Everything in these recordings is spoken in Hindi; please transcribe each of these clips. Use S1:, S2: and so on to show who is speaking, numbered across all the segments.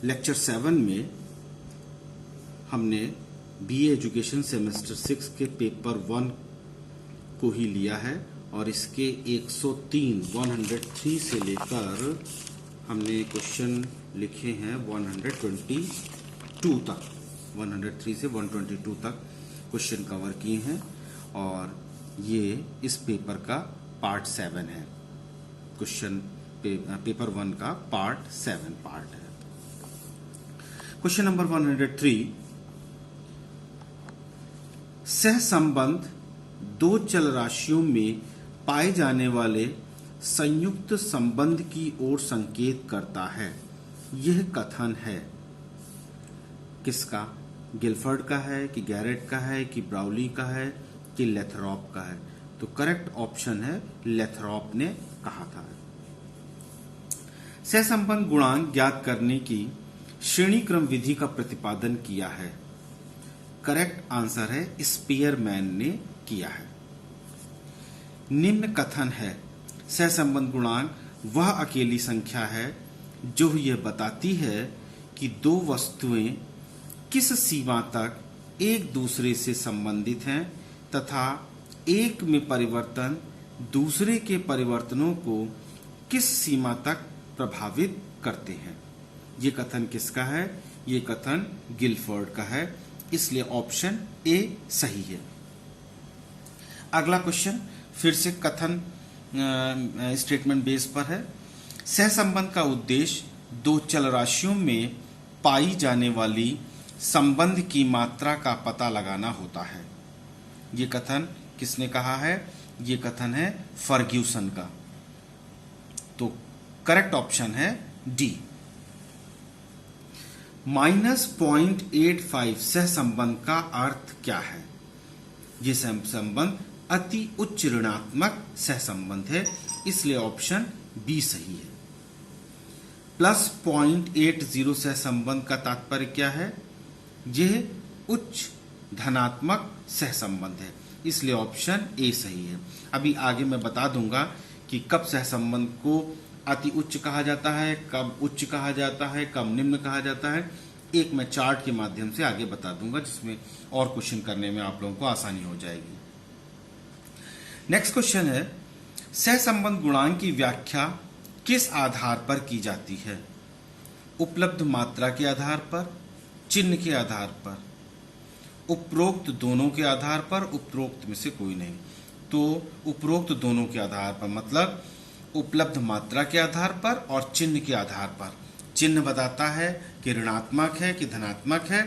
S1: लेक्चर 7 में हमने बीए एजुकेशन सेमेस्टर 6 के पेपर 1 को ही लिया है और इसके 103 से लेकर हमने क्वेश्चन लिखे हैं 122 तक, 103 से 122 तक क्वेश्चन कवर किए हैं और ये इस पेपर का पार्ट 7 है। क्वेश्चन पेपर 1 का पार्ट 7 पार्ट है। क्वेश्चन नंबर 103, सहसंबंध दो चल राशियों में पाए जाने वाले संयुक्त संबंध की ओर संकेत करता है। यह कथन है किसका? गिलफर्ड का है कि गैरेट का है कि ब्राउली का है कि लेथरॉप का है? तो करेक्ट ऑप्शन है लेथरॉप ने कहा था। सहसंबंध गुणांक ज्ञात करने की श्रेणी क्रम विधि का प्रतिपादन किया है। करेक्ट आंसर है स्पीयरमैन ने किया है। निम्न कथन है सहसंबंध गुणांक वह अकेली संख्या है जो यह बताती है कि दो वस्तुएं किस सीमा तक एक दूसरे से संबंधित हैं तथा एक में परिवर्तन दूसरे के परिवर्तनों को किस सीमा तक प्रभावित करते हैं। ये कथन किसका है? ये कथन गिलफोर्ड का है, इसलिए ऑप्शन ए सही है। अगला क्वेश्चन फिर से कथन स्टेटमेंट बेस पर है। सहसंबंध का उद्देश्य दो चल राशियों में पाई जाने वाली संबंध की मात्रा का पता लगाना होता है। ये कथन किसने कहा है? ये कथन है फर्ग्यूसन का। तो करेक्ट ऑप्शन है डी। -0.85 सहसंबंध का अर्थ क्या है? ये सहसंबंध अति उच्च ऋणात्मक सहसंबंध है, इसलिए ऑप्शन बी सही है। +0.80 सहसंबंध का तात्पर्य क्या है? यह उच्च धनात्मक सहसंबंध है, इसलिए ऑप्शन ए सही है। अभी आगे मैं बता दूंगा कि कब सहसंबंध को अति उच्च कहा जाता है, कब उच्च कहा जाता है, कब निम्न कहा जाता है। एक मैं चार्ट के माध्यम से आगे बता दूंगा जिसमें और क्वेश्चन करने में आप लोगों को आसानी हो जाएगी। नेक्स्ट क्वेश्चन है सहसंबंध गुणांक की व्याख्या किस आधार पर की जाती है? उपलब्ध मात्रा के आधार पर, चिन्ह के आधार पर, उपरोक्त दोनों के आधार पर, उपरोक्त में से कोई नहीं। तो उपरोक्त दोनों के आधार पर मतलब उपलब्ध मात्रा के आधार पर और चिन्ह के आधार पर। चिन्ह बताता है कि ऋणात्मक है कि धनात्मक है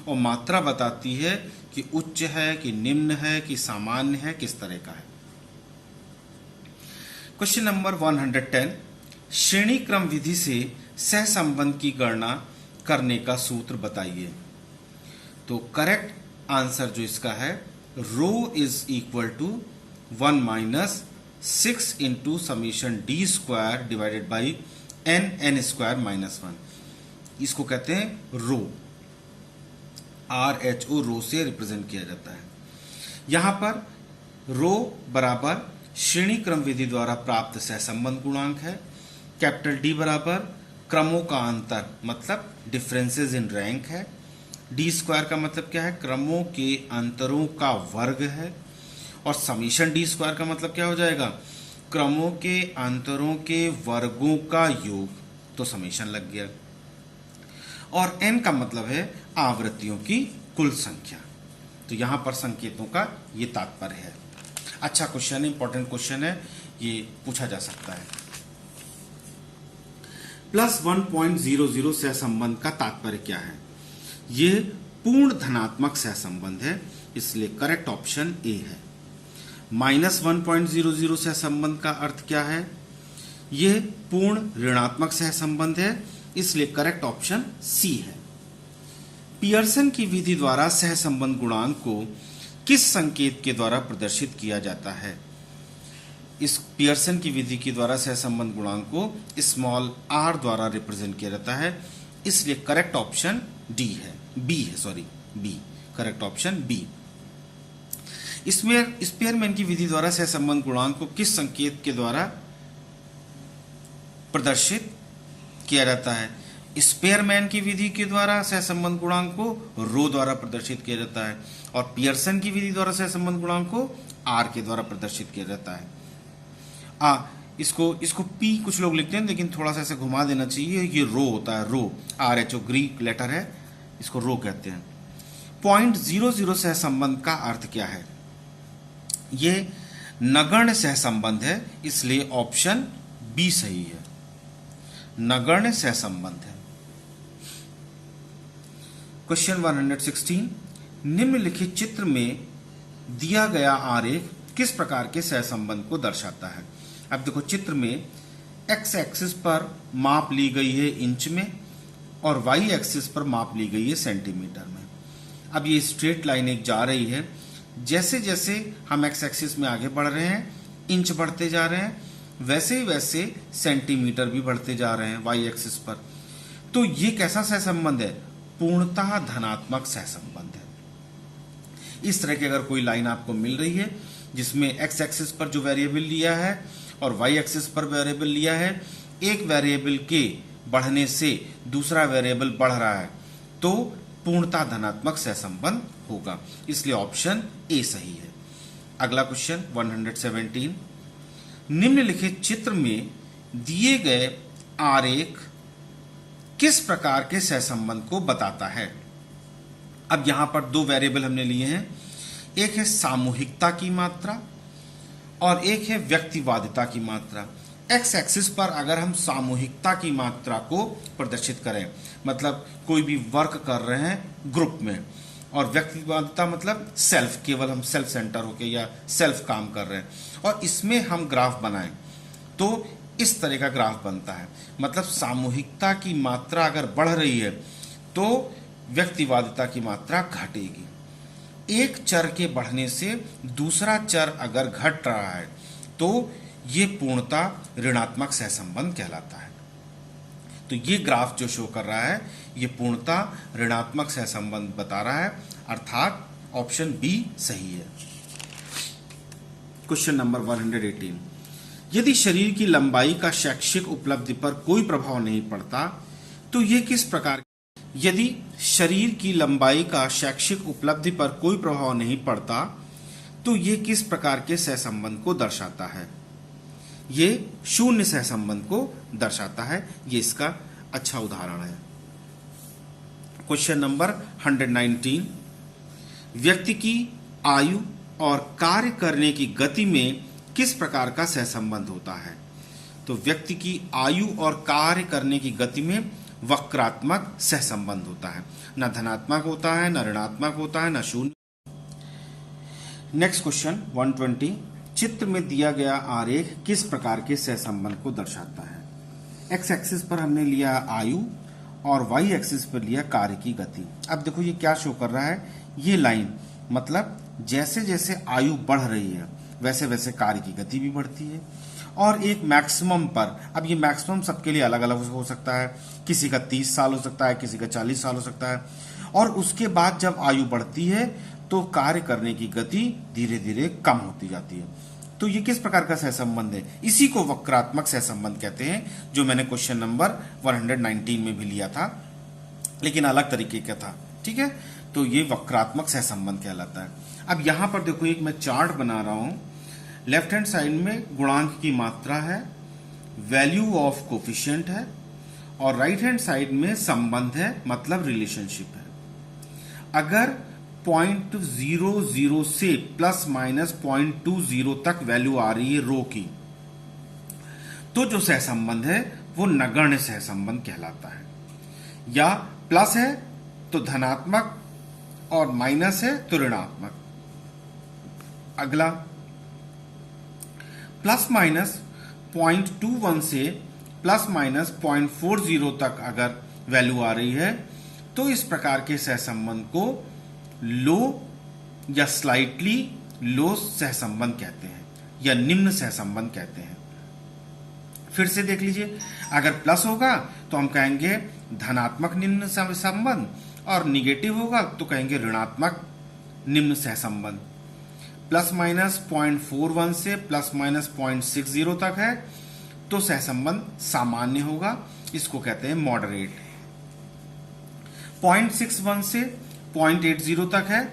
S1: और मात्रा बताती है कि उच्च है कि निम्न है कि सामान्य है, किस तरह का है। क्वेश्चन नंबर 110, श्रेणी क्रम विधि से सहसंबंध की गणना करने का सूत्र बताइए। तो करेक्ट आंसर जो इसका है rho is equal to 1 - 6 × σd² divided by n² -1। इसको कहते हैं रो, RHO रो से रिप्रेजेंट किया जाता है। यहां पर रो बराबर श्रेणी क्रम विधि द्वारा प्राप्त सहसंबंध गुणांक है। कैपिटल डी बराबर क्रमों का अंतर मतलब डिफरेंसेस इन रैंक है। d² का मतलब क्या है? क्रमों के अंतरों का वर्ग है। और समीशन d² का मतलब क्या हो जाएगा? क्रमों के अंतरों के वर्गों का योग। तो समीशन लग गया। और n का मतलब है आवृत्तियों की कुल संख्या। तो यहां पर संकेतों का ये तात्पर्य है। अच्छा क्वेश्चन है, इंपॉर्टेंट क्वेश्चन है, ये पूछा जा सकता है। +1.00 सहसंबंध का तात्पर्य क्या है? यह पूर्ण धनात्मक सहसंबंध है, इसलिए करेक्ट ऑप्शन ए है। -1.00 सहसंबंध का अर्थ क्या है? यह पूर्ण ऋणात्मक सहसंबंध है, इसलिए करेक्ट ऑप्शन सी है। पियर्सन की विधि द्वारा सहसंबंध गुणांक को किस संकेत के द्वारा प्रदर्शित किया जाता है? इस पियर्सन की विधि के द्वारा सहसंबंध गुणांक को स्मॉल r द्वारा रिप्रेजेंट किया जाता है, इसलिए करेक्ट ऑप्शन डी है, बी है, sorry B, correct option B. Spearman की विधि द्वारा सहसंबंध गुणांक को किस संकेत के द्वारा प्रदर्शित किया जाता है? स्पेयरमैन की विधि के द्वारा सहसंबंध गुणांक को रो द्वारा प्रदर्शित किया जाता है और पियर्सन की विधि द्वारा सहसंबंध गुणांक को आर के द्वारा प्रदर्शित किया जाता है। इसको पी कुछ लोग लिखते हैं, लेकिन थोड़ा सा ऐसे घुमा देना चाहिए। ये रो होता है, rho, R H O Greek letter है, इसको रो कहते हैं। 0.00 सहसंबंध का अर्थ क्या है? ये नगण्य सहसंबंध है, इसलिए ऑप्शन बी सही है, नगण्य सहसंबंध है। क्वेश्चन 116, निम्नलिखित चित्र में दिया गया आरेख किस प्रकार के सहसंबंध को दर्शाता है? अब देखो, चित्र में एक्स एक्सिस पर माप ली गई है इंच में और वाई एक्सिस पर माप ली गई है सेंटीमीटर में। अब ये स्ट्रेट लाइन एक जा रही है, जैसे जैसे हम एक्स एक्सिस में आगे बढ़ रहे हैं, इंच बढ़ते जा रहे हैं, वैसे ही वैसे सेंटीमीटर भी बढ़ते जा रहे हैं वाई एक्सिस पर। तो ये कैसा सहसंबंध है? पूर्णतः धनात्मक सहसंबंध है। इस तरह की अगर कोई लाइन आपको मिल रही है जिसमें एक्स एक्सिस पर जो वेरिएबल लिया है और वाई एक्सिस पर वेरिएबल लिया है, एक वेरिएबल के बढ़ने से दूसरा वेरिएबल बढ़ रहा है, तो पूर्णतः धनात्मक सहसंबंध होगा, इसलिए ऑप्शन ए सही है। अगला क्वेश्चन 117, निम्नलिखित चित्र में दिए गए आरेख किस प्रकार के सहसंबंध को बताता है? अब यहां पर दो वेरिएबल हमने लिए हैं, एक है सामूहिकता की मात्रा और एक है व्यक्तिवादिता की मात्रा। एक्स एक्सिस पर अगर हम सामूहिकता की मात्रा को प्रदर्शित करें, मतलब कोई भी वर्क कर रहे हैं ग्रुप में, और व्यक्तिवादिता मतलब सेल्फ, केवल हम सेल्फ सेंटर होके या सेल्फ काम कर रहे हैं, और इसमें हम ग्राफ बनाएं तो इस तरह का ग्राफ बनता है। मतलब सामूहिकता की मात्रा अगर बढ़ रही है तो व्यक्तिवादिता की मात्रा घटेगी। एक चर के बढ़ने से दूसरा चर अगर घट रहा है तो ये पूर्णतः ऋणात्मक सहसंबंध कहलाता है। तो ये ग्राफ जो शो कर रहा है ये पूर्णतः ऋणात्मक सहसंबंध बता रहा है, अर्थात ऑप्शन बी सही है। क्वेश्चन नंबर 118, यदि शरीर की लंबाई का शैक्षिक उपलब्धि पर कोई प्रभाव नहीं पड़ता तो ये किस प्रकार, यदि शरीर की लंबाई का शैक्षिक उपलब्धि पर कोई प्रभाव नहीं पड़ता तो ये किस प्रकार के सहसंबंध को दर्शाता है? ये शून्य सहसंबंध को दर्शाता है। ये इसका अच्छा उदाहरण है। क्वेश्चन नंबर 119, व्यक्ति की आयु और कार्य करने की गति में किस प्रकार का सहसंबंध होता है? तो व्यक्ति की आयु और कार्य करने की गति में वक्रात्मक सहसंबंध होता है, न धनात्मक होता है, न ऋणात्मक होता है, न शून्य। नेक्स्ट क्वेश्चन 120, चित्र में दिया गया आरेख किस प्रकार के सहसंबंध को दर्शाता है? एक्स एक्सिस पर हमने लिया आयु और वाई एक्सिस पर लिया कार्य की गति। अब देखो ये क्या शो कर रहा है, ये लाइन मतलब जैसे जैसे आयु बढ़ रही है वैसे वैसे कार्य की गति भी बढ़ती है, और एक मैक्सिमम पर, अब ये मैक्सिमम सबके लिए अलग अलग हो सकता है, किसी का 30 साल हो सकता है, किसी का 40 साल हो सकता है, और उसके बाद जब आयु बढ़ती है तो कार्य करने की गति धीरे धीरे कम होती जाती है। तो ये किस प्रकार का सहसंबंध है? इसी को वक्रात्मक सहसंबंध कहते हैं, जो मैंने क्वेश्चन नंबर 119 में भी लिया था, लेकिन अलग तरीके का था। ठीक है, तो ये वक्रात्मक सहसंबंध कहलाता है। अब यहां पर देखो, एक मैं चार्ट बना रहा हूं, लेफ्ट हैंड साइड में गुणांक की मात्रा है, वैल्यू ऑफ कोफिशिएंट है, और राइट हैंड साइड में संबंध है, मतलब रिलेशनशिप है। अगर 0.00 से प्लस माइनस 0.20 तक वैल्यू आ रही है रो की, तो जो सहसंबंध है वो नगण्य सहसंबंध कहलाता है। या प्लस है तो धनात्मक और माइनस है तो ऋणात्मक। अगला, प्लस माइनस 0.21 से प्लस माइनस 0.40 तक अगर वैल्यू आ रही है तो इस प्रकार के सहसंबंध को लो या स्लाइटली लो सहसंबंध कहते हैं, या निम्न सहसंबंध कहते हैं। फिर से देख लीजिए, अगर प्लस होगा तो हम कहेंगे धनात्मक निम्न सहसंबंध, और निगेटिव होगा तो कहेंगे ऋणात्मक निम्न सहसंबंध। प्लस माइनस 0.41 से प्लस माइनस 0.60 तक है तो सहसंबंध सामान्य होगा, इसको कहते हैं मॉडरेट। 0.61 से 0.80 तक है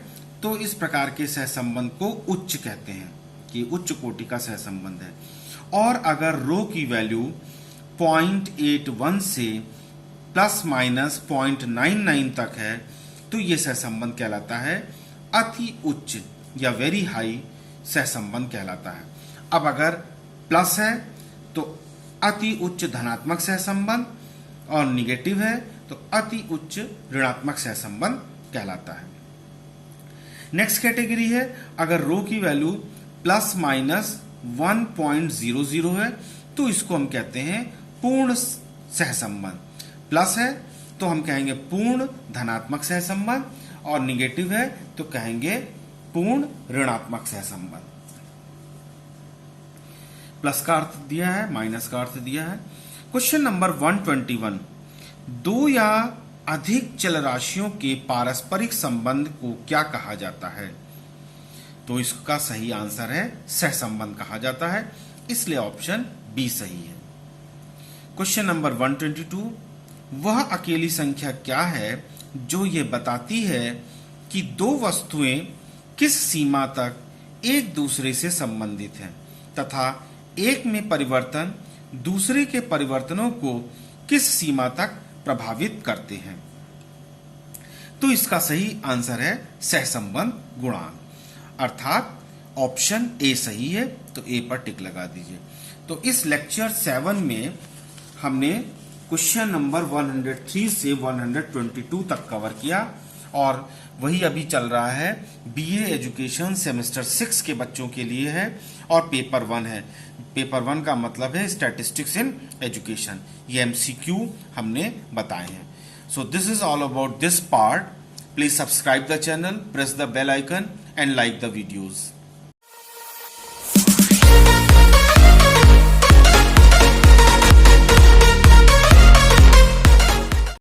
S1: तो इस प्रकार के सहसंबंध को उच्च कहते हैं कि उच्च कोटि का सहसंबंध है। और अगर रो की वैल्यू 0.81 से प्लस माइनस 0.99 तक है तो यह सहसंबंध कहलाता है अति उच्च या वेरी हाई सहसंबंध कहलाता है। अब अगर प्लस है तो अति उच्च धनात्मक सहसंबंध और निगेटिव है तो अति उच्च ऋणात्मक सहसंबंध कहलाता है। नेक्स्ट कैटेगरी है अगर रो की वैल्यू प्लस माइनस 1.00 है तो इसको हम कहते हैं पूर्ण सहसंबंध। प्लस है तो हम कहेंगे पूर्ण धनात्मक सहसंबंध और निगेटिव है तो कहेंगे पूर्ण ऋणात्मक सहसंबंध। प्लस का अर्थ दिया है, माइनस का अर्थ दिया है। क्वेश्चन नंबर 121, दो या अधिक चल राशियों के पारस्परिक संबंध को क्या कहा जाता है? तो इसका सही आंसर है सहसंबंध कहा जाता है, इसलिए ऑप्शन बी सही है। क्वेश्चन नंबर 122, वह अकेली संख्या क्या है जो ये बताती है कि दो वस्तुएं किस सीमा तक एक दूसरे से संबंधित हैं तथा एक में परिवर्तन दूसरे के परिवर्तनों को किस सीमा तक प्रभावित करते हैं? तो इसका सही आंसर है सहसंबंध गुणांक, अर्थात ऑप्शन ए सही है, तो ए पर टिक लगा दीजिए। तो इस लेक्चर 7 में हमने क्वेश्चन नंबर 103 से 122 तक कवर किया और वही अभी चल रहा है बीए एजुकेशन सेमेस्टर 6 के बच्चों के लिए है और पेपर 1 है। पेपर 1 का मतलब है स्टैटिस्टिक्स इन एजुकेशन, ये एमसीक्यू हमने बताए हैं। So this is all about this part. Please subscribe the channel, press the bell icon and like the videos.